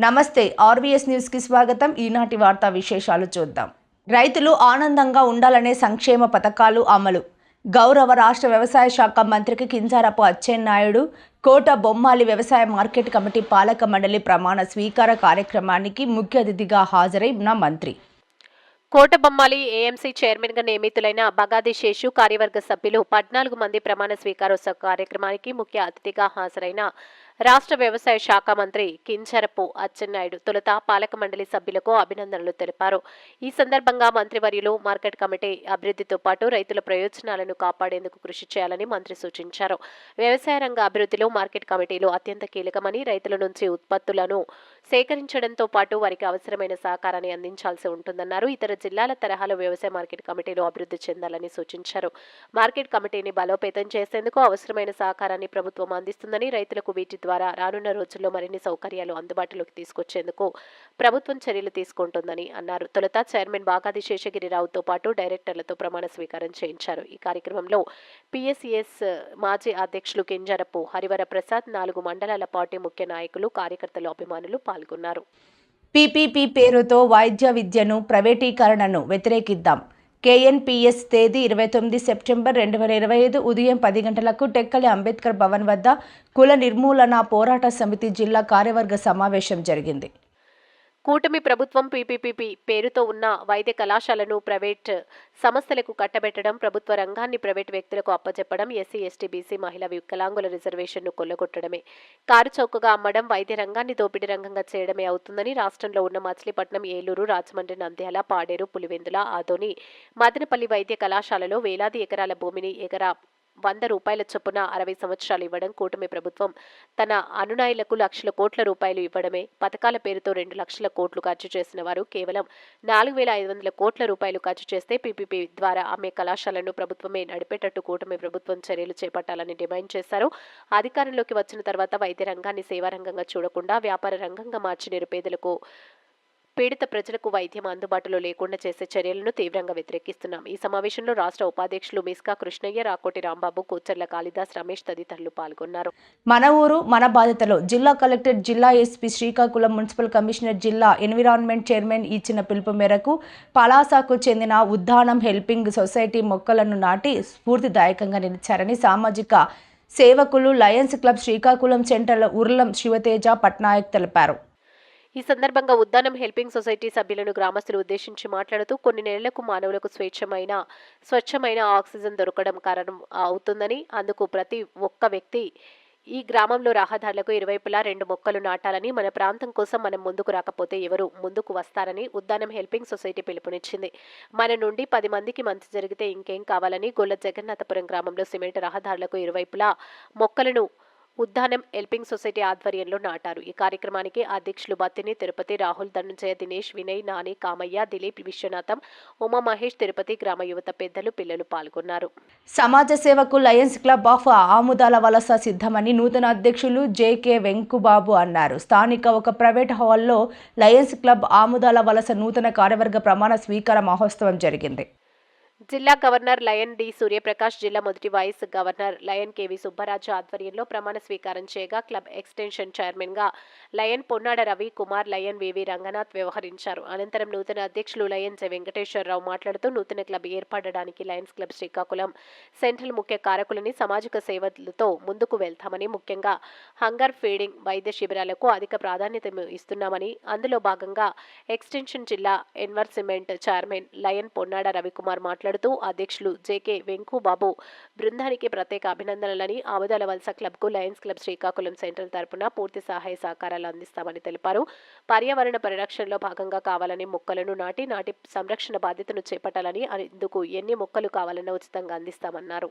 నమస్తే RVS news కి స్వాగతం. ఈనాటి వార్తా విశేషాలు చూద్దాం. రైతులు ఆనందంగా ఉండాలనే సంక్షేమ పథకాలు అమలు. గౌరవ రాష్ట్ర వ్యవసాయ శాఖ మంత్రికి కింజారపు అచ్చెన్నాయుడు కోట బొమ్మాలి వ్యవసాయ మార్కెట్ కమిటీ పాలక మండలి ప్రమాణ స్వీకార కార్యక్రమానికి ముఖ్య అతిథిగా హాజరైన మంత్రి కోటబొమ్మాలి ఏఎంసీ చైర్మన్గా నియమితులైన బగాది శేషు కార్యవర్గ సభ్యులు 14 మంది ప్రమాణ స్వీకారోత్సవ కార్యక్రమానికి ముఖ్య అతిథిగా హాజరైన రాష్ట్ర వ్యవసాయ శాఖ మంత్రి కింజరపు అచ్చెన్నాయుడు తొలుత పాలక మండలి సభ్యులకు అభినందనలు తెలిపారు. ఈ సందర్భంగా మంత్రివర్యులు మార్కెట్ కమిటీ అభివృద్ధితో పాటు రైతుల ప్రయోజనాలను కాపాడేందుకు కృషి చేయాలని మంత్రి సూచించారు. వ్యవసాయ రంగ అభివృద్ధిలో మార్కెట్ కమిటీలు అత్యంత కీలకమని, రైతుల నుంచి ఉత్పత్తులను సేకరించడంతో పాటు వారికి అవసరమైన సహకారాన్ని అందించాల్సి ఉంటుందన్నారు. ఇతర జిల్లాల తరహాలో వ్యవసాయ మార్కెట్ కమిటీలు అభివృద్ధి చెందాలని సూచించారు. మార్కెట్ కమిటీని బలోపేతం చేసేందుకు అవసరమైన సహకారాన్ని ప్రభుత్వం అందిస్తుందని, రైతులకు వీటి ద్వారా రానున్న రోజుల్లో మరిన్ని సౌకర్యాలు అందుబాటులోకి తీసుకొచ్చేందుకు ప్రభుత్వం చర్యలు తీసుకుంటుందని అన్నారు. తొలుత చైర్మన్ బాగాది శేషగిరిరావుతో పాటు డైరెక్టర్లతో ప్రమాణ స్వీకారం చేయించారు. ఈ కార్యక్రమంలో పిఎస్సిఎస్ మాజీ అధ్యక్షులు కింజరపు హరివర ప్రసాద్, 4 మండలాల పార్టీ ముఖ్య నాయకులు, కార్యకర్తలు, అభిమానులు పాల్గొన్నారు. పీపీపీ పేరుతో వైద్య విద్యను ప్రైవేటీకరణను వ్యతిరేకిద్దాం. కేఎన్పీఎస్ తేదీ 29 సెప్టెంబర్ 2025 ఉదయం 10 గంటలకు టెక్కలి అంబేద్కర్ భవన్ వద్ద కుల నిర్మూలన పోరాట సమితి జిల్లా కార్యవర్గ సమావేశం జరిగింది. కూటమి ప్రభుత్వం పీపీపీ పేరుతో ఉన్న వైద్య కళాశాలను ప్రైవేట్ సంస్థలకు కట్టబెట్టడం, ప్రభుత్వ రంగాన్ని ప్రైవేట్ వ్యక్తులకు అప్పచెప్పడం, ఎస్సీ, ఎస్టీ, బీసీ, మహిళా వికలాంగుల రిజర్వేషన్ను కొల్లగొట్టడమే, కారు చౌకగా అమ్మడం, వైద్య రంగాన్ని దోపిడీ రంగంగా చేయడమే అవుతుందని రాష్ట్రంలో ఉన్న మచిలీపట్నం, ఏలూరు, రాజమండ్రి, నంద్యాల, పాడేరు, పులివెందుల, ఆదోని, మదనపల్లి వైద్య కళాశాలలో వేలాది ఎకరాల భూమిని ₹100 చొప్పున 60 సంవత్సరాలు ఇవ్వడం, కూటమి ప్రభుత్వం తన అనునాయులకు లక్షల కోట్ల రూపాయలు ఇవ్వడమే, పథకాల పేరుతో 2 లక్షల కోట్లు ఖర్చు చేసిన వారు కేవలం 4,500 కోట్ల రూపాయలు ఖర్చు చేస్తే పీపీపీ ద్వారా ఆమె కళాశాలను ప్రభుత్వమే నడిపేటట్టు కూటమి ప్రభుత్వం చర్యలు చేపట్టాలని డిమాండ్ చేశారు. అధికారంలోకి వచ్చిన తర్వాత వైద్య రంగాన్ని సేవారంగంగా చూడకుండా వ్యాపార రంగంగా మార్చి నిరుపేదలకు, పీడిత ప్రజలకు వైద్యం అందుబాటులో లేకుండా చేసే చర్యలను తీవ్రంగా వ్యతిరేకిస్తున్నాం. ఈ సమావేశంలో రాష్ట్ర ఉపాధ్యక్షులు మిస్కా కృష్ణయ్య, రాకోటి రాంబాబు, కోచర్ల కాళిదాస్, రమేష్ తదితరులు పాల్గొన్నారు. మన ఊరు మన బాధ్యతలో జిల్లా కలెక్టర్, జిల్లా ఎస్పీ, శ్రీకాకుళం మున్సిపల్ కమిషనర్, జిల్లా ఎన్విరాన్మెంట్ చైర్మన్ ఇచ్చిన పిలుపు మేరకు పలాసకు చెందిన ఉద్దానం హెల్పింగ్ సొసైటీ మొక్కలను నాటి స్ఫూర్తిదాయకంగా నిలిచారని సామాజిక సేవకులు Lions club Srikakulam centre Urlam Shiva Teja Patnaik తెలిపారు. ఈ సందర్భంగా ఉద్దానం హెల్పింగ్ సొసైటీ సభ్యులను గ్రామస్తులు ఉద్దేశించి మాట్లాడుతూ కొన్ని నెలలకు మానవులకు స్వచ్ఛమైన ఆక్సిజన్ దొరకడం కారణం అవుతుందని, అందుకు ప్రతి ఒక్క వ్యక్తి ఈ గ్రామంలో రహదారులకు ఇరువైపులా 2 మొక్కలు నాటాలని, మన ప్రాంతం కోసం మనం ముందుకు రాకపోతే ఎవరు ముందుకు వస్తారని ఉద్దానం హెల్పింగ్ సొసైటీ పిలుపునిచ్చింది. మన నుండి 10 మందికి మంచి జరిగితే ఇంకేం కావాలని గొల్ల జగన్నాథపురం గ్రామంలో సిమెంట్ రహదారులకు ఇరువైపులా మొక్కలను ఉద్దానం హెల్పింగ్ సొసైటీ ఆధ్వర్యంలో నాటారు. ఈ కార్యక్రమానికి అధ్యక్షులు బత్తిని తిరుపతి, రాహుల్, ధనుంజయ, దినేష్, వినయ్, నాని, కామయ్య, దిలీప్, విశ్వనాథం, ఉమా మహేష్, తిరుపతి గ్రామ యువత పెద్దలు, పిల్లలు పాల్గొన్నారు. సమాజ సేవకు లయన్స్ క్లబ్ ఆఫ్ ఆముదాల వలస సిద్ధమని నూతన అధ్యక్షులు జేకే వెంకుబాబు అన్నారు. స్థానిక ఒక ప్రైవేట్ హాల్లో లయన్స్ క్లబ్ ఆముదాల వలస నూతన కార్యవర్గ ప్రమాణ స్వీకార మహోత్సవం జరిగింది. జిల్లా గవర్నర్ లయన్ డి సూర్యప్రకాష్, జిల్లా మొదటి vice governor lion KV Subbaraju ఆధ్వర్యంలో ప్రమాణ స్వీకారం చేయగా క్లబ్ ఎక్స్టెన్షన్ చైర్మన్గా lion Ponnada Ravi Kumar, lion VV Ranganath వ్యవహరించారు. అనంతరం నూతన అధ్యక్షులు లయన్ జె వెంకటేశ్వరరావు మాట్లాడుతూ నూతన క్లబ్ ఏర్పడడానికి లయన్స్ క్లబ్ శ్రీకాకుళం సెంట్రల్ ముఖ్య కారకులని సామాజిక సేవలతో ముందుకు వెళ్తామని, ముఖ్యంగా హంగర్ ఫీడింగ్ వైద్య శిబిరాలకు అధిక ప్రాధాన్యత ఇస్తున్నామని, అందులో భాగంగా ఎక్స్టెన్షన్ జిల్లా ఎన్వర్సిమెంట్ చైర్మన్ లయన్ పొన్నాడ రవికుమార్ మాట్లాడుతూ అధ్యక్షులు జేకే వెంకుబాబు బృందానికి ప్రత్యేక అభినందనలని, ఆముదాల వలస క్లబ్కు లయన్స్ క్లబ్ శ్రీకాకుళం సెంట్రల్ తరపున పూర్తి సహాయ సహకారాలు అందిస్తామని తెలిపారు. పర్యావరణ పరిరక్షణలో భాగంగా కావాలని మొక్కలను నాటి సంరక్షణ బాధ్యతను చేపట్టాలని, అందుకు ఎన్ని మొక్కలు కావాలన్నా ఉచితంగా అందిస్తామన్నారు.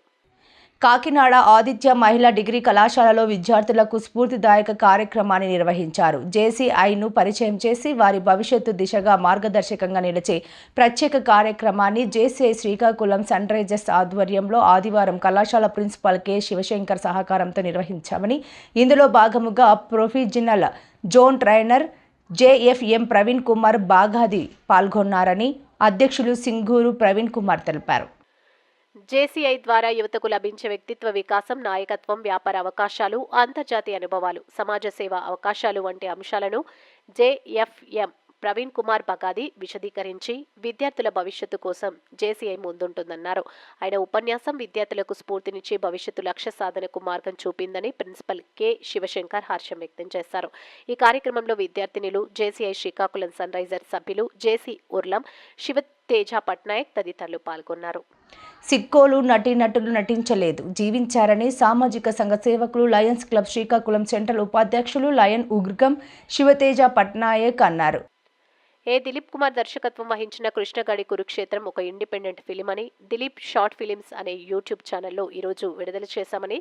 కాకినాడ ఆదిత్య మహిళా డిగ్రీ కళాశాలలో విద్యార్థులకు స్ఫూర్తిదాయక కార్యక్రమాన్ని నిర్వహించారు. జేసీఐను పరిచయం చేసి వారి భవిష్యత్తు దిశగా మార్గదర్శకంగా నిలిచే ప్రత్యేక కార్యక్రమాన్ని జేసీఐ శ్రీకాకుళం సన్ రైజర్స్ ఆధ్వర్యంలో ఆదివారం కళాశాల ప్రిన్సిపాల్ కె శివశంకర్ సహకారంతో నిర్వహించామని, ఇందులో భాగముగా professional zone trainer JFM Praveen Kumar Bagadi పాల్గొన్నారని అధ్యక్షులు సింగూరు ప్రవీణ్ కుమార్ తెలిపారు. జేసీఐ ద్వారా యువతకు లభించే వ్యక్తిత్వ వికాసం, నాయకత్వం, వ్యాపార అవకాశాలు, అంతర్జాతీయ అనుభవాలు, సమాజ సేవ అవకాశాలు వంటి అంశాలను జేఎఫ్ఎం ప్రవీణ్ కుమార్ బగాది విశదీకరించి విద్యార్థుల భవిష్యత్తు కోసం జేసీఐ ముందుంటుందన్నారు. ఆయన ఉపన్యాసం విద్యార్థులకు స్ఫూర్తినిచ్చి భవిష్యత్తు లక్ష్య సాధనకు మార్గం చూపిందని ప్రిన్సిపల్ కె శివశంకర్ హర్షం వ్యక్తం చేశారు. ఈ కార్యక్రమంలో విద్యార్థినులు, జేసీఐ శ్రీకాకుళం సన్ రైజర్ సభ్యులు, జేసీ ఉర్లం, శివతేజ పట్నాయక్ తదితరులు పాల్గొన్నారు. సిట్కోలు నటీనటులు నటించలేదు, జీవించారని సామాజిక సంఘ సేవకులు లయన్స్ క్లబ్ శ్రీకాకుళం సెంట్రల్ ఉపాధ్యక్షులు లయన్ ఉగ్రగం శివతేజ పట్నాయక్ అన్నారు. దిలీప్ కుమార్ దర్శకత్వం వహించిన కృష్ణగాడి కురుక్షేత్రం ఒక ఇండిపెండెంట్ ఫిలిం అని దిలీప్ షార్ట్ ఫిలిమ్స్ అనే యూట్యూబ్ ఛానల్లో ఈరోజు విడుదల చేశామని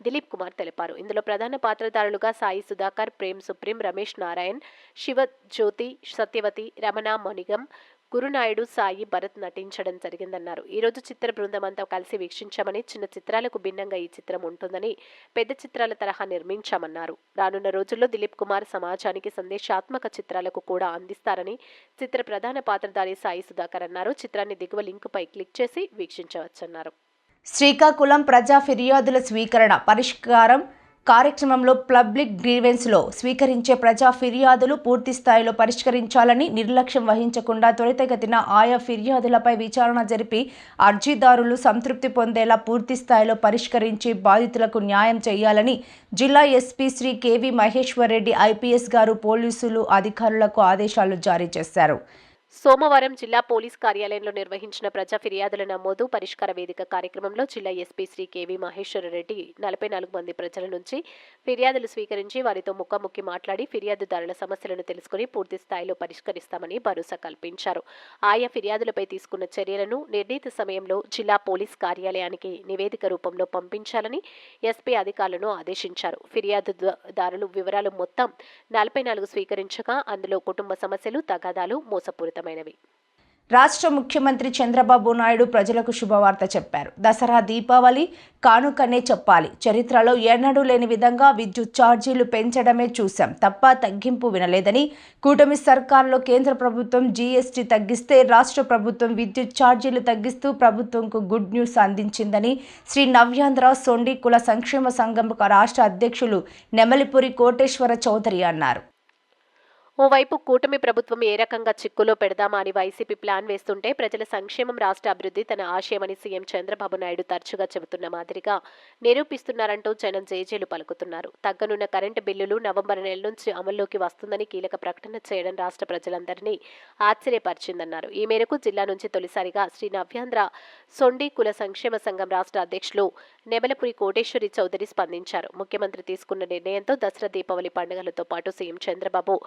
దిలీప్ కుమార్ తెలిపారు. ఇందులో ప్రధాన పాత్రధారులుగా సాయి సుధాకర్, ప్రేమ్ సుప్రీం, రమేష్ నారాయణ్, శివజ్యోతి, సత్యవతి, రమణ, మణిగం, గురునాయుడు, సాయి, భరత్ నటించడం జరిగిందన్నారు. ఈరోజు చిత్ర బృందం అంతా కలిసి వీక్షించామని, చిన్న చిత్రాలకు భిన్నంగా ఈ చిత్రం ఉంటుందని, పెద్ద చిత్రాల తరహా నిర్మించామన్నారు. రానున్న రోజుల్లో దిలీప్ కుమార్ సమాజానికి సందేశాత్మక చిత్రాలకు కూడా అందిస్తారని చిత్ర ప్రధాన పాత్రధారి సాయి సుధాకర్ అన్నారు. చిత్రాన్ని దిగువ లింకుపై క్లిక్ చేసి వీక్షించవచ్చన్నారు. శ్రీకాకుళం ప్రజా ఫిర్యాదుల స్వీకరణ పరిష్కారం కార్యక్రమంలో పబ్లిక్ గ్రీవెన్స్లో స్వీకరించే ప్రజా ఫిర్యాదులు పూర్తి స్థాయిలో పరిష్కరించాలని, నిర్లక్ష్యం వహించకుండా త్వరితగతిన ఆయా ఫిర్యాదులపై విచారణ జరిపి అర్జీదారులు సంతృప్తి పొందేలా పూర్తి స్థాయిలో పరిష్కరించి బాధితులకు న్యాయం చేయాలని జిల్లా SP Shri KV Maheshwar Reddy IPS గారు పోలీసులు అధికారులకు ఆదేశాలు జారీ చేశారు. సోమవారం జిల్లా పోలీస్ కార్యాలయంలో నిర్వహించిన ప్రజా ఫిర్యాదుల నమోదు పరిష్కార వేదిక కార్యక్రమంలో జిల్లా ఎస్పీ శ్రీ కెవి మహేశ్వర్ రెడ్డి 44 మంది ప్రజల నుంచి ఫిర్యాదులు స్వీకరించి వారితో ముఖాముఖి మాట్లాడి ఫిర్యాదుదారుల సమస్యలను తెలుసుకుని పూర్తి స్థాయిలో పరిష్కరిస్తామని భరోసా కల్పించారు. ఆయా ఫిర్యాదులపై తీసుకున్న చర్యలను నిర్ణీత సమయంలో జిల్లా పోలీస్ కార్యాలయానికి నివేదిక రూపంలో పంపించాలని ఎస్పీ అధికారులను ఆదేశించారు. ఫిర్యాదుదారులు వివరాలు మొత్తం 44 స్వీకరించగా అందులో కుటుంబ సమస్యలు, తగాదాలు, మోసపూరిత రాష్ట్ర ముఖ్యమంత్రి చంద్రబాబు నాయుడు ప్రజలకు శుభవార్త చెప్పారు. దసరా, దీపావళి కానుకనే చెప్పాలి. చరిత్రలో ఎన్నడూ లేని విధంగా విద్యుత్ ఛార్జీలు పెంచడమే చూశాం తప్ప తగ్గింపు వినలేదని, కూటమి సర్కార్లో కేంద్ర ప్రభుత్వం జీఎస్టీ తగ్గిస్తే రాష్ట్ర ప్రభుత్వం విద్యుత్ ఛార్జీలు తగ్గిస్తూ ప్రభుత్వంకు గుడ్ న్యూస్ అందించిందని శ్రీ నవ్యాంధ్ర సొండి కుల సంక్షేమ సంఘం రాష్ట్ర అధ్యక్షులు నెమలిపురి కోటేశ్వర చౌదరి అన్నారు. ఓవైపు కూటమి ప్రభుత్వం ఏ రకంగా చిక్కులో పెడదామా అని వైసీపీ ప్లాన్ వేస్తుంటే ప్రజల సంక్షేమం, రాష్ట్ర అభివృద్ధి తన ఆశయమని సీఎం చంద్రబాబు నాయుడు తరచుగా చెబుతున్న మాదిరిగా నిరూపిస్తున్నారంటూ జనం జేజేలు పలుకుతున్నారు. తగ్గనున్న కరెంటు బిల్లులు నవంబర్ నెల నుంచి అమల్లోకి వస్తుందని కీలక ప్రకటన చేయడం రాష్ట్ర ప్రజలందరినీ ఆశ్చర్యపరిచిందన్నారు. ఈ మేరకు జిల్లా నుంచి తొలిసారిగా శ్రీ నవ్యాంధ్ర సొండి కుల సంక్షేమ సంఘం రాష్ట్ర అధ్యక్షులు నెమలపురి కోటేశ్వరి చౌదరి స్పందించారు. ముఖ్యమంత్రి తీసుకున్న నిర్ణయంతో దసరా, దీపావళి పండుగలతో పాటు సీఎం చంద్రబాబు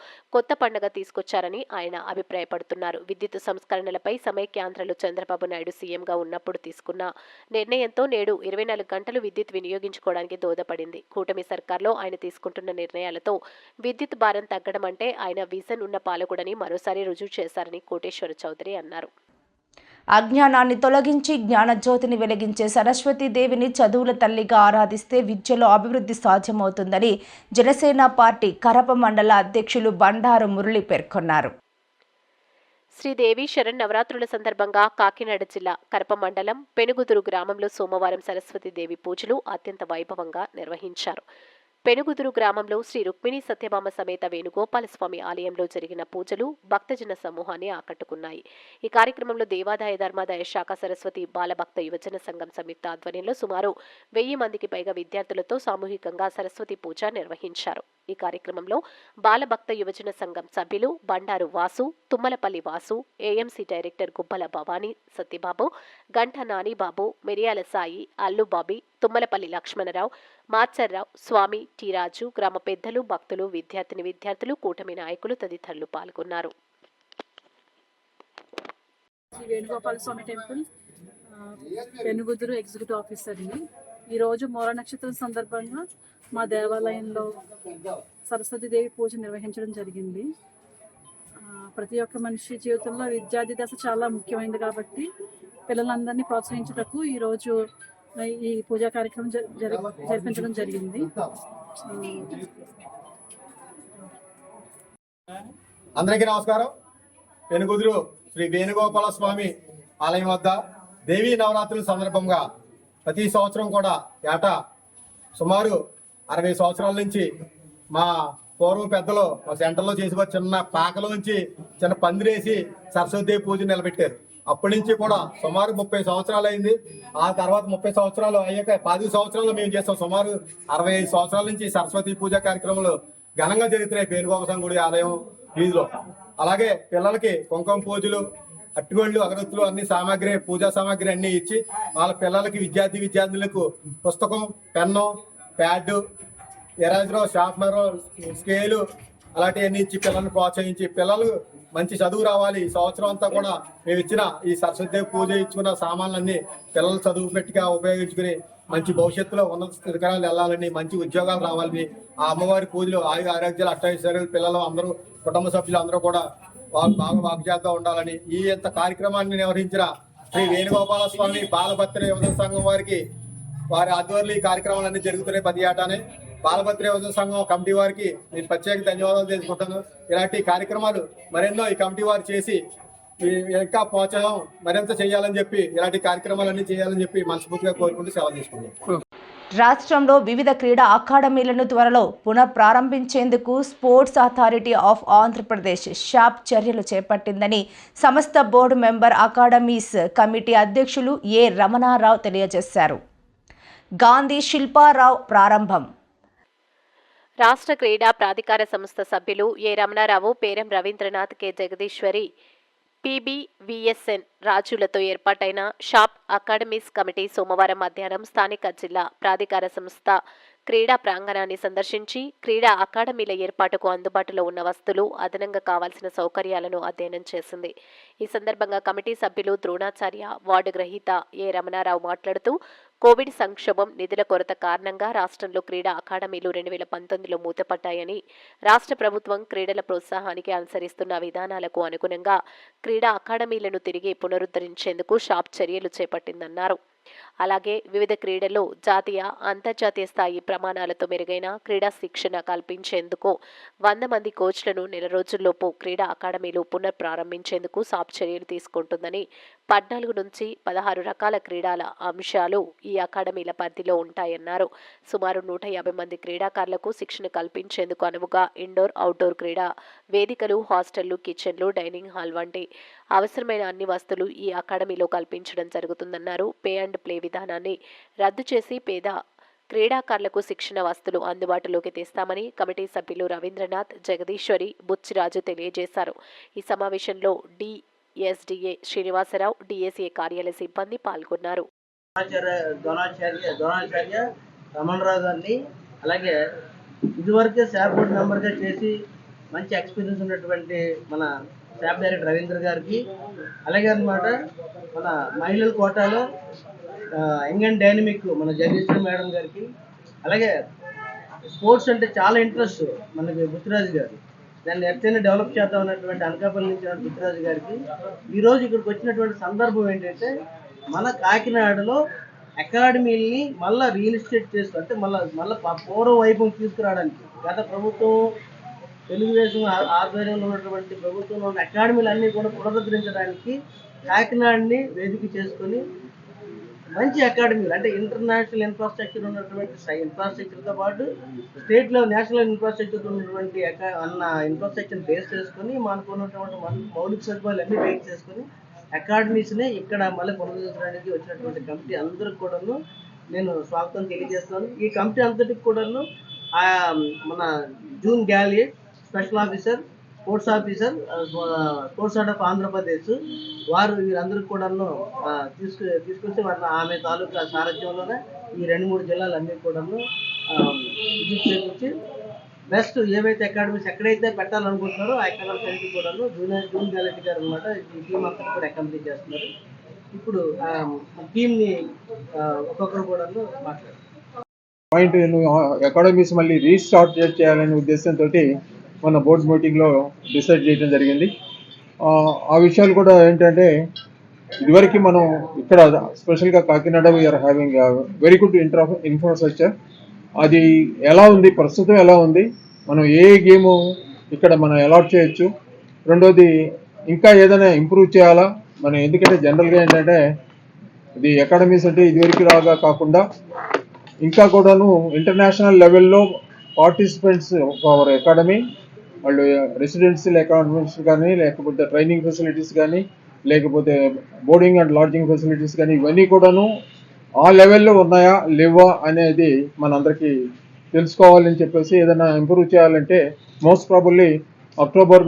కొత్త పండుగ తీసుకొచ్చారని ఆయన అభిప్రాయపడుతున్నారు. విద్యుత్ సంస్కరణలపై సమైక్యాంధ్రలో చంద్రబాబు నాయుడు సీఎంగా ఉన్నప్పుడు తీసుకున్న నిర్ణయంతో నేడు 24 గంటలు విద్యుత్ వినియోగించుకోవడానికి దోహదపడింది. కూటమి సర్కార్లో ఆయన తీసుకుంటున్న నిర్ణయాలతో విద్యుత్ భారం తగ్గడం అంటే ఆయన విజన్ ఉన్న పాలకుడని మరోసారి రుజువు చేశారని కోటేశ్వర చౌదరి అన్నారు. అజ్ఞానాన్ని తొలగించి జ్ఞానజ్యోతిని వెలిగించే సరస్వతీదేవిని చదువుల తల్లిగా ఆరాధిస్తే విద్యలో అభివృద్ధి సాధ్యమవుతుందని జనసేన పార్టీ కరప మండల అధ్యక్షులు బండారు మురళి పేర్కొన్నారు. శ్రీదేవి శరణ్ నవరాత్రుల సందర్భంగా కాకినాడ జిల్లా కరప మండలం పెనుగుదురు గ్రామంలో సోమవారం సరస్వతీదేవి పూజలు అత్యంత వైభవంగా నిర్వహించారు. పెనుగుదురు గ్రామంలో శ్రీ రుక్మిణి సత్యభామ సమేత వేణుగోపాలస్వామి ఆలయంలో జరిగిన పూజలు భక్తజన సమూహాన్ని ఆకట్టుకున్నాయి. ఈ కార్యక్రమంలో దేవాదాయ ధర్మాదాయ శాఖ సరస్వతి బాలభక్త యువజన సంఘం సంయుక్త ఆధ్వర్యంలో సుమారు 1000 మందికి పైగా విద్యార్థులతో సామూహికంగా సరస్వతి పూజ నిర్వహించారు. ఈ కార్యక్రమంలో బాలభక్త యువజన సంఘం సభ్యులు బండారు వాసు, తుమ్మలపల్లి వాసు, ఏఎంసీ డైరెక్టర్ గుబ్బల భవానీ సత్యబాబు, గంట నానిబాబు, మిరియాల సాయి, అల్లుబాబి, తుమ్మలపల్లి లక్ష్మణరావు, మాచర్రావు, స్వామి, టి రాజు, గ్రామ పెద్దలు, భక్తులు, విద్యార్థులు, కూటమి నాయకులు తదితరులు పాల్గొన్నారు. శ్రీ వేణుగోపాల స్వామి టెంపుల్ పెనుగుదురు ఎగ్జిక్యూటివ్ ఆఫీసర్ని. ఈరోజు మూల నక్షత్రం సందర్భంగా మా దేవాలయంలో సరస్వతీదేవి పూజ నిర్వహించడం జరిగింది. ప్రతి ఒక్క మనిషి జీవితంలో విద్యార్థి దశ చాలా ముఖ్యమైనది కాబట్టి పిల్లలందరినీ ప్రోత్సహించుటకు ఈరోజు ఈ పూజా కార్యక్రమం జరిపించడం జరిగింది. అందరికీ నమస్కారం. పెనుగుదురు శ్రీ వేణుగోపాల స్వామి ఆలయం వద్ద దేవీ నవరాత్రుల సందర్భంగా ప్రతి సంవత్సరం కూడా ఏటా సుమారు 60 సంవత్సరాల నుంచి మా పూర్వ పెద్దలు మా సెంటర్లో చేసి చిన్న పాకలోంచి చిన్న పందిరేసి సరస్వతీదేవి పూజ నిలబెట్టారు. అప్పటి నుంచి కూడా సుమారు 30 సంవత్సరాలు అయింది. ఆ తర్వాత 30 సంవత్సరాలు అయ్యాక 10 సంవత్సరాలు మేము చేస్తాం. సుమారు 65 సంవత్సరాల నుంచి సరస్వతి పూజ కార్యక్రమాలు ఘనంగా జరుగుతున్నాయి పేరుగోపసం గుడి ఆలయం వీధిలో. అలాగే పిల్లలకి కుంకుమ పూజలు, అట్టిగొళ్ళు, అగరత్తులు అన్ని సామాగ్రి, పూజా సామాగ్రి అన్ని ఇచ్చి వాళ్ళ పిల్లలకి విద్యార్థులకు పుస్తకం, pen, pad, eraser, sharpener, scale అలాంటివన్నీ ఇచ్చి పిల్లల్ని ప్రోత్సహించి పిల్లలు మంచి చదువు రావాలి. ఈ సంవత్సరం అంతా కూడా మేము ఇచ్చిన ఈ సరస్వతీదేవి పూజ ఇచ్చుకున్న సామాన్లన్నీ పిల్లలు చదువు పెట్టిగా ఉపయోగించుకుని మంచి భవిష్యత్తులో ఉన్నత స్థితికరాలు వెళ్ళాలని, మంచి ఉద్యోగాలు రావాలని, ఆ అమ్మవారి పూజలు ఆరోగ్యాలు అష్టైశ్వర్యాలు పిల్లలు అందరూ కుటుంబ సభ్యులు అందరూ కూడా వాళ్ళు బాగా వాగ్జాగా ఉండాలని ఈ ఇంత కార్యక్రమాన్ని నిర్వహించిన శ్రీ వేణుగోపాల స్వామి బాలభద్ర యువజన సంఘం వారి ఆధ్వర్యంలో ఈ కార్యక్రమాలన్నీ జరుగుతున్నాయి. ప్రతి ఏటానే బాలభద్ర యువజన సంఘం కమిటీ వారికి నేను ప్రత్యేక ధన్యవాదాలు తెలుసుకుంటాను. ఇలాంటి కార్యక్రమాలు మరెన్నో ఈ కమిటీ వారు చేసి ఇంకా ప్రోత్సాహం మరింత చేయాలని చెప్పి ఇలాంటి కార్యక్రమాలన్నీ చేయాలని చెప్పి మనస్ఫూర్తిగా కోరుకుంటూ సేవ తీసుకుంటాం. రాష్ట్రంలో వివిధ క్రీడా అకాడమీలను త్వరలో పునఃప్రారంభించేందుకు స్పోర్ట్స్ అథారిటీ ఆఫ్ ఆంధ్రప్రదేశ్ షాప్ చర్యలు చేపట్టిందని సంస్థ బోర్డు మెంబర్ అకాడమీస్ కమిటీ అధ్యక్షులు ఏ రమణారావు తెలియజేశారు. గాంధీ శిల్పారావు ప్రారంభం. రాష్ట్ర క్రీడా ప్రాధికార సంస్థ సభ్యులు ఏ రమణారావు, పేరం రవీంద్రనాథ్, కె జగదీశ్వరి, PBVSN రాజులతో ఏర్పాటైన షాప్ అకాడమీస్ కమిటీ సోమవారం మధ్యాహ్నం స్థానిక జిల్లా ప్రాధికార సంస్థ క్రీడా ప్రాంగణాన్ని సందర్శించి క్రీడా అకాడమీల ఏర్పాటుకు అందుబాటులో ఉన్న వస్తువులు, అదనంగా కావాల్సిన సౌకర్యాలను అధ్యయనం చేసింది. ఈ సందర్భంగా కమిటీ సభ్యులు ద్రోణాచార్య, వార్డు గ్రహీత ఏ రమణారావు మాట్లాడుతూ కోవిడ్ సంక్షోభం, నిధుల కొరత కారణంగా రాష్ట్రంలో క్రీడా అకాడమీలు 2019లో మూతపడ్డాయని, రాష్ట్ర ప్రభుత్వం క్రీడల ప్రోత్సాహానికి అనుసరిస్తున్న విధానాలకు అనుగుణంగా క్రీడా అకాడమీలను తిరిగి పునరుద్ధరించేందుకు షాప్ చర్యలు చేపట్టిందన్నారు. అలాగే వివిధ క్రీడల్లో జాతీయ, అంతర్జాతీయ స్థాయి ప్రమాణాలతో మెరుగైన క్రీడా శిక్షణ కల్పించేందుకు 100 మంది కోచ్లను నెల రోజుల్లోపు క్రీడా అకాడమీలు పునఃప్రారంభించేందుకు షాప్ చర్యలు తీసుకుంటుందని, 14 నుంచి 16 రకాల క్రీడల అంశాలు ఈ అకాడమీల పరిధిలో ఉంటాయన్నారు. సుమారు 150 మంది క్రీడాకారులకు శిక్షణ కల్పించేందుకు అనువుగా ఇండోర్, అవుట్డోర్ క్రీడా వేదికలు, హాస్టళ్లు, కిచెన్లు, డైనింగ్ హాల్ వంటి అవసరమైన అన్ని వస్తువులు ఈ అకాడమీలో కల్పించడం జరుగుతుందన్నారు. పే అండ్ ప్లే విధానాన్ని రద్దు చేసి పేద క్రీడాకారులకు శిక్షణ వస్తువులు అందుబాటులోకి తెస్తామని కమిటీ సభ్యులు రవీంద్రనాథ్, జగదీశ్వరి, బుచ్చిరాజు తెలియజేశారు. ఈ సమావేశంలో DSDA శ్రీనివాసరావు, DSA కార్యాలయ సిబ్బంది పాల్గొన్నారు. రమణరావు గారిని, అలాగే ఇదివరకే శాప్ బోర్డు మెంబర్గా చేసి మంచి ఎక్స్పీరియన్స్ ఉన్నటువంటి మన శాప్ డైరెక్టర్ రవీంద్ర గారికి, అలాగే అన్నమాట మన మహిళల కోటాలో యంగ్ అండ్ డైనమిక్ మన జగదీశ్వరి మేడం గారికి, అలాగే స్పోర్ట్స్ అంటే చాలా ఇంట్రెస్ట్ మనకి బుచ్చిరాజు గారు, దాన్ని ఎట్లయినా డెవలప్ చేద్దాం అన్నటువంటి అనకాపల్లి నుంచి బుచ్చిరాజు గారికి ఈరోజు ఇక్కడికి వచ్చినటువంటి సందర్భం ఏంటంటే మన కాకినాడలో అకాడమీని మళ్ళీ రీఇన్స్టేట్ చేస్తూ, అంటే మళ్ళీ పూర్వ వైభవం తీసుకురావడానికి గత ప్రభుత్వం తెలుగుదేశం ఆధ్వర్యంలో ఉన్నటువంటి ప్రభుత్వంలో ఉన్న అకాడమీలు అన్నీ కూడా పునరుద్ధరించడానికి కాకినాడని వేదిక చేసుకొని మంచి అకాడమీలు, అంటే ఇంటర్నేషనల్ ఇన్ఫ్రాస్ట్రక్చర్ ఉన్నటువంటి ఇన్ఫ్రాస్ట్రక్చర్తో పాటు స్టేట్ లెవెల్, నేషనల్ ఇన్ఫ్రాస్ట్రక్చర్ ఉన్నటువంటి ఇన్ఫ్రాస్ట్రక్చర్ బేస్ చేసుకొని మనకు ఉన్నటువంటి మౌలిక సదుపాయాలు అన్నీ బేస్ చేసుకొని అకాడమీస్ని ఇక్కడ మళ్ళీ పునరుద్ధరించడానికి వచ్చినటువంటి కమిటీ అందరికి కూడాను నేను స్వాగతం తెలియజేస్తాను. ఈ కమిటీ అంతటికి కూడాను మన June galley special officer, sports officer, sports of Andhra Pradesh వారు వీరందరికీ కూడాను తీసుకొచ్చి ఆమె తాలూకా సారథ్యంలోనే ఈ 2-3 జిల్లాలన్నీ కూడాను విజిట్ చేయించి బెస్ట్ ఏవైతే అకాడమీస్ ఎక్కడైతే పెట్టాలనుకుంటున్నారో ఆ అకాడమీస్ అన్ని కూడాను జూన్ గ్యాలెట్ గారు అనమాట ఈ టీం అంతా కూడా అకామిడేట్ చేస్తున్నారు. ఇప్పుడు టీంని ఒక్కొక్కరు కూడాను మాట్లాడారు. పాయింట్ అకాడమీస్ మళ్ళీ రీస్టార్ట్ చేయాలనే ఉద్దేశంతో మన బోర్డ్ మీటింగ్లో డిసైడ్ చేయడం జరిగింది. ఆ విషయాలు కూడా ఏంటంటే ఇదివరకు మనం ఇక్కడ స్పెషల్గా Kakinada we are having very good infrastructure. అది ఎలా ఉంది, ప్రస్తుతం ఎలా ఉంది, మనం ఏ గేము ఇక్కడ మనం అలాట్ చేయొచ్చు, రెండోది ఇంకా ఏదైనా ఇంప్రూవ్ చేయాలా మనం, ఎందుకంటే జనరల్గా ఏంటంటే ఇది అకాడమీస్ అంటే ఇదివరకు రాగా కాకుండా ఇంకా కూడాను ఇంటర్నేషనల్ లెవెల్లో పార్టిసిపెంట్స్ అవర్ అకాడమీ, వాళ్ళు రెసిడెన్షియల్ అకాడమీస్ కానీ, లేకపోతే ట్రైనింగ్ ఫెసిలిటీస్ కానీ, లేకపోతే బోర్డింగ్ అండ్ లాడ్జింగ్ ఫెసిలిటీస్ కానీ, ఇవన్నీ కూడాను ఆ లెవెల్లో ఉన్నాయా లేవా అనేది మనందరికీ తెలుసుకోవాలని చెప్పేసి ఏదైనా ఇంప్రూవ్ చేయాలంటే మోస్ట్ ప్రాబబ్లీ అక్టోబర్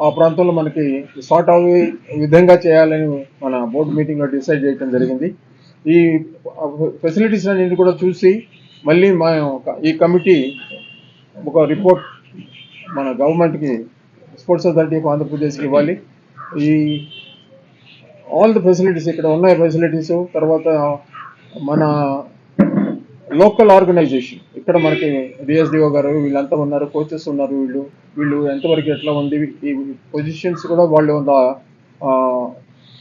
ఆ ప్రాంతంలో మనకి సార్ట్ అయ్యే విధంగా చేయాలని మన బోర్డు మీటింగ్లో డిసైడ్ చేయడం జరిగింది. ఈ ఫెసిలిటీస్ అన్నింటినీ కూడా చూసి మళ్ళీ ఈ కమిటీ ఒక రిపోర్ట్ మన గవర్నమెంట్కి, స్పోర్ట్స్ అథారిటీ ఆఫ్ ఆంధ్రప్రదేశ్కి ఇవ్వాలి. ఈ ఆల్ ది ఫెసిలిటీస్ ఇక్కడ ఉన్న ఫెసిలిటీస్, తర్వాత మన లోకల్ ఆర్గనైజేషన్ ఇక్కడ మనకి డిఎస్డిఓ గారు వీళ్ళంతా ఉన్నారు, కోచెస్ ఉన్నారు, వీళ్ళు ఎంతవరకు ఎట్లా ఉంది, ఈ పొజిషన్స్ కూడా వాళ్ళు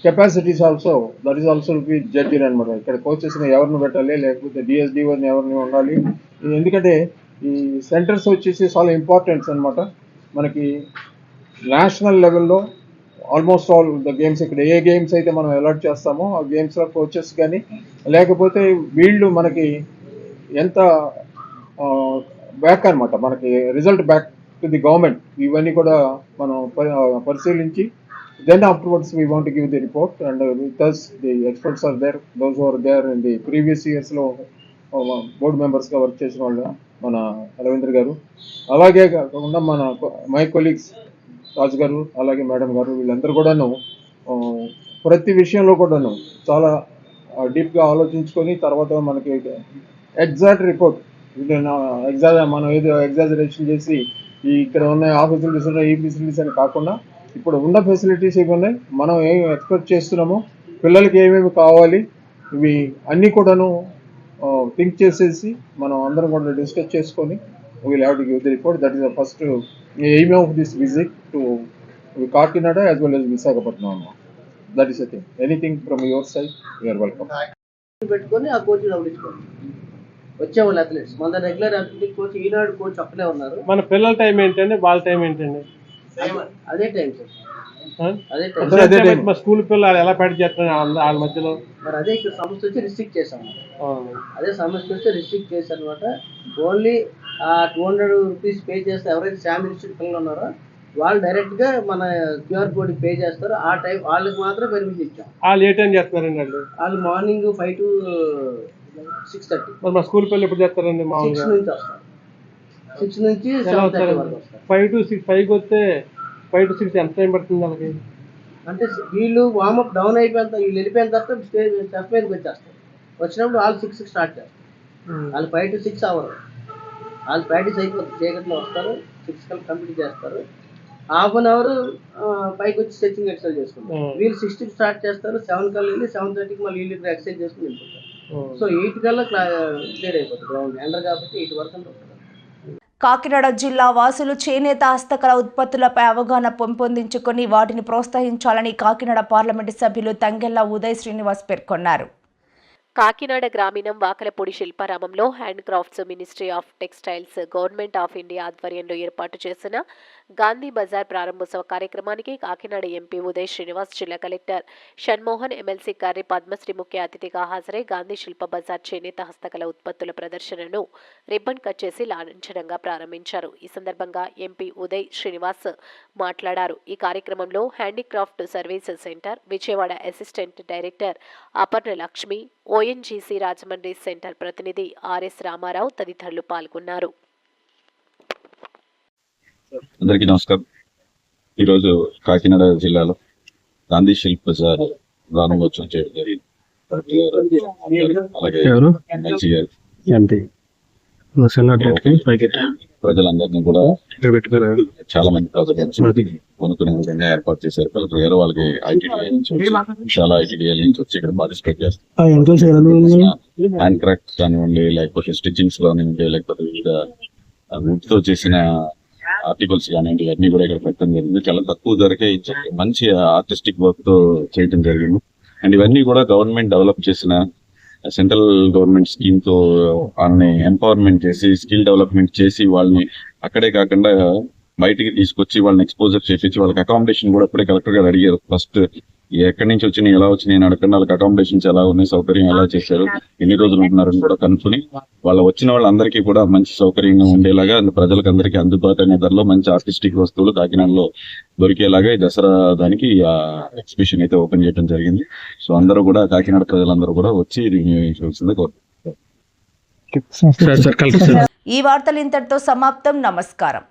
capacities also that is also be judged అనమాట. ఇక్కడ కోచెస్ని ఎవరిని పెట్టాలి, లేకపోతే డిఎస్డిఓని ఎవరిని ఉండాలి, ఎందుకంటే ఈ సెంటర్స్ వచ్చేసి చాలా ఇంపార్టెంట్స్ అనమాట. మనకి నేషనల్ లెవెల్లో ఆల్మోస్ట్ ఆల్ ద గేమ్స్ ఇక్కడ ఏ గేమ్స్ అయితే మనం అలాట్ చేస్తామో ఆ గేమ్స్లో కోచెస్ కానీ, లేకపోతే వీళ్ళు మనకి ఎంత బ్యాక్ అనమాట, మనకి result back to the government, ఇవన్నీ కూడా మనం పరిశీలించి then afterwards we want give the report and with us the experts are there, those are there in the previous ఇయర్స్లో బోర్డు మెంబర్స్గా వర్క్ చేసిన వాళ్ళు మన రవీంద్ర గారు, అలాగే కాకుండా మై కొలీగ్స్ రాజు గారు, అలాగే మేడం గారు, వీళ్ళందరూ కూడాను ప్రతి విషయంలో కూడాను చాలా డీప్గా ఆలోచించుకొని తర్వాత మనకి ఎగ్జాక్ట్ రిపోర్ట్ మనం ఏదో ఎగ్జాజరేషన్ చేసి ఇక్కడ ఉన్న ఆ ఫెసిలిటీస్ ఉన్నాయి ఈ ఫెసిలిటీస్ అని కాకుండా ఇప్పుడు ఉన్న ఫెసిలిటీస్ ఇవి ఉన్నాయి, మనం ఏం ఎక్స్పెక్ట్ చేస్తున్నామో, పిల్లలకి ఏమేమి కావాలి, ఇవి అన్నీ కూడాను థింక్ చేసేసి మనం అందరం కూడా డిస్కస్ చేసుకొని we'll have to give the report. That is the first aim of this visit to Kakinada as well as Visakhapatnam. That is the thing. Anything from your side you are welcome. పెట్టుకొని ఆ కోచ్ పంపించుకోండి వచ్చేవాళ్ళు athletes. మన regular athletic coach ఈనాడు coach అక్కడే ఉన్నారు. మన పిల్లల టైం ఏంటండి, వాళ్ళ టైం ఏంటండి? అదే టైం సార్, అదే టైం. మా స్కూల్ పిల్లలు ఎలా ప్యాడ్ చేస్తున్నారు వాళ్ళ మధ్యలో? మరి అదే ఇక్కడ సమస్య వచ్చి రిస్ట్రిక్ట్ చేసాం. అదే సమస్య వస్తే రిస్ట్రిక్ట్ చేశారు అనమాట. ఓన్లీ ఆ 200 రూపీస్ పే చేస్తే ఎవరైతే ఫ్యామిలీ రిస్ట్రిక్ట్ పిల్లలు ఉన్నారో వాళ్ళు డైరెక్ట్గా మన క్యూఆర్ కోడ్ పే చేస్తారు. ఆ టైం వాళ్ళకి మాత్రం పర్మిషన్ ఇచ్చాం. వాళ్ళు ఏ టైం చేస్తున్నారండి? వాళ్ళు మార్నింగ్ 5 to 6:30. మరి మా స్కూల్ పిల్లలు ఎప్పుడు చేస్తారండి? 6 నుంచి వస్తారు, 6 నుంచి 7:30 వరకు వస్తారు. 5 to 6, 5కి వస్తే 5 to 6 ఎంత టైం పడుతుంది వాళ్ళకి? అంటే వీళ్ళు వార్మప్ డౌన్ అయిపోయిన వీళ్ళు వెళ్ళిపోయిన తర్వాత స్టేజ్ స్టెప్ మీదకి వచ్చేస్తారు. వచ్చినప్పుడు వాళ్ళు 6కి స్టార్ట్ చేస్తారు. వాళ్ళు 5 to 6 అవ్వరు. వాళ్ళు ప్రాక్టీస్ అయిపోతుంది, చీకట్లో వస్తారు, 6 కల్లా కంప్లీట్ చేస్తారు. హాఫ్ అన్ అవర్ పైకి వచ్చి స్ట్రెచింగ్ ఎక్సర్సైజ్ చేసుకుంటారు. వీళ్ళు 6కి స్టార్ట్ చేస్తారు, 7 కల్లా వెళ్ళి 7:30కి మళ్ళీ వీళ్ళు ఎక్సర్సైజ్ చేసుకుని వెళ్ళిపోతారు. సో 8 కల్లా క్లియర్ అయిపోతుంది గ్రౌండ్ ఎండర్ కాబట్టి 8 వరకు ఉంటుంది. కాకినాడ జిల్లా వాసులు చేనేత హస్తకళ ఉత్పత్తులపై అవగాహన పెంపొందించుకొని వాటిని ప్రోత్సహించాలని కాకినాడ పార్లమెంటు సభ్యులు తంగెళ్ల ఉదయ్ శ్రీనివాస్ పేర్కొన్నారు. కాకినాడ గ్రామీణం వాకలపూడి శిల్పారామంలో hand crafts ministry of textiles government of India ఆధ్వర్యంలో ఏర్పాటు చేసిన గాంధీ బజార్ ప్రారంభోత్సవ కార్యక్రమానికి కాకినాడ ఎంపీ ఉదయ్ శ్రీనివాస్, జిల్లా కలెక్టర్ షణ్మోహన్, ఎమ్మెల్సీ గారి పద్మశ్రీ ముఖ్య అతిథిగా హాజరై గాంధీ శిల్ప బజార్ చేనేత హస్తకళ ఉత్పత్తుల ప్రదర్శనను రిబ్బన్ కట్ చేసి లాంఛనంగా ప్రారంభించారు. ఈ సందర్భంగా ఎంపీ ఉదయ్ శ్రీనివాస్ మాట్లాడారు. ఈ కార్యక్రమంలో handicraft service centre Vijayawada assistant director Aparna Lakshmi, ONGC Rajahmundry centre ప్రతినిధి ఆర్ఎస్ రామారావు తదితరులు పాల్గొన్నారు. అందరికీ నమస్కారం. ఈరోజు కాకినాడ జిల్లాలో గాంధీ శిల్ప బజార్ ప్రారంభోత్సవం చేయడం జరిగింది. అలాగే ఎమ్మెల్సీ గారు ప్రజలందరినీ కూడా చాలా మంది కొనుక్కునే విధంగా ఏర్పాటు చేశారు. కలెక్టర్ వాళ్ళకి ఐటీడీఐ నుంచి చాలా ఐటీడీఐ నుంచి వచ్చి ఇక్కడ పార్టిసిపేట్ చేస్తారు. హ్యాండ్ క్రాఫ్ట్స్ కానివ్వండి, లేకపోతే స్టిచ్చింగ్స్ కానివ్వండి, లేకపోతే వివిధ వుడ్ తో చేసిన ఆర్టికల్స్ కానివ్వండి, ఇవన్నీ కూడా ఇక్కడ పెట్టడం జరిగింది. చాలా తక్కువ ధరకే మంచి ఆర్టిస్టిక్ వర్క్ తో చేయడం జరిగింది. అండ్ ఇవన్నీ కూడా గవర్నమెంట్ డెవలప్ చేసిన సెంట్రల్ గవర్నమెంట్ స్కీమ్ తో వాళ్ళని ఎంపవర్మెంట్ చేసి స్కిల్ డెవలప్మెంట్ చేసి వాళ్ళని అక్కడే కాకుండా బయటికి తీసుకొచ్చి వాళ్ళని ఎక్స్పోజర్ చేసి వాళ్ళకి అకామిడేషన్ కూడా ఇప్పుడే కలెక్టర్ గారు అడిగారు. ఫస్ట్ ఎక్కడి నుంచి వచ్చినాయి, ఎలా వచ్చినాయి అని అడగండి. వాళ్ళకి అకామిడేషన్స్ ఎలా ఉన్నాయి, సౌకర్యం ఎలా చేశారు, ఎన్ని రోజులు ఉంటున్నారని కూడా కనుక్కొని వచ్చిన వాళ్ళందరికీ కూడా మంచి సౌకర్యంగా ఉండేలాగా ప్రజలకు అందరికీ అందుబాటు అనే ధరలో మంచి ఆర్టిస్టిక్ వస్తువులు కాకినాడలో దొరికేలాగా ఈ దసరా దానికి ఎగ్జిబిషన్ అయితే ఓపెన్ చేయడం జరిగింది. సో అందరూ కూడా కాకినాడ ప్రజలందరూ కూడా వచ్చి వినియోగించవలసిందే కోరుకుంటున్నారు. ఈ వార్తలు ఇంతటితో సమాప్తం. నమస్కారం.